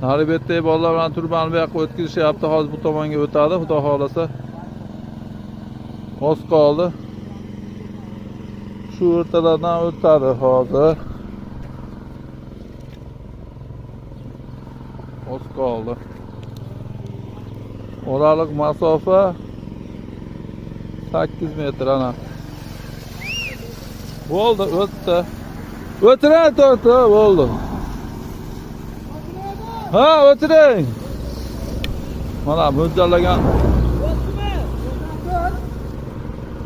Naribetdagi bolalar bilan turbani bu yoqqa o'tkazishyapti. Hozir bu tomonga o'tadi, xudo xolasa. Oz qoldi. Shu o'rtalardan o'tadi hozir. Oz qoldi. Oraliq masofa 8 metr ana. Bo'ldi, o'tdi. O'tiring, to'xta, bo'ldi. Ha, o'tiring. Mana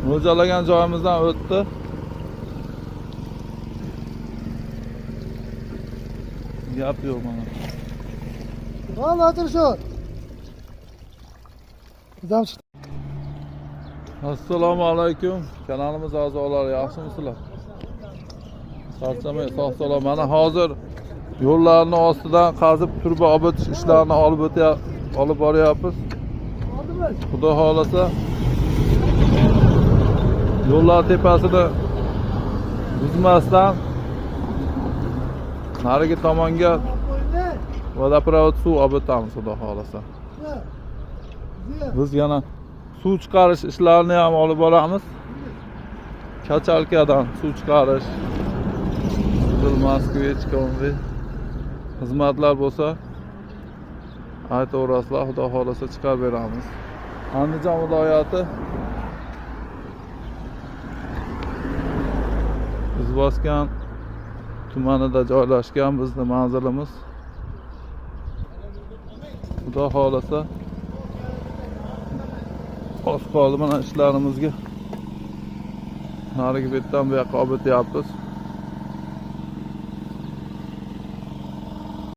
mo'ljallagan joyimizdan o'tdi. Gap yo'q mana. Valla o'tir shu. Assalomu alaykum. Kanalimiz a'zolari, yaxshimisizlar? Charchamay, sog'-salomat. Mana hozir yo'llarni ostidan qazib turba olib o'tish ishlarini olib boryapmiz. Xudo xolasa yo'llar tepasini buzmasdan narigi tomonga vodoprovod suv olib o'tamiz, xudo xolasa. Biz yana suv chiqarish ishlarini ham olib boramiz. Kachalkadan suv chiqarish, Moskvich konvey xizmatlar bo'lsa aytaverasizlar, xudo xolasa chiqarib beramiz. Andijon viloyati Izboskan tumanida joylashgan bizning manzilimiz. Xudo xolasa oz qoldi mana ishlarimizga. Narigi betdan bu yoqqa olib o'tyapmiz.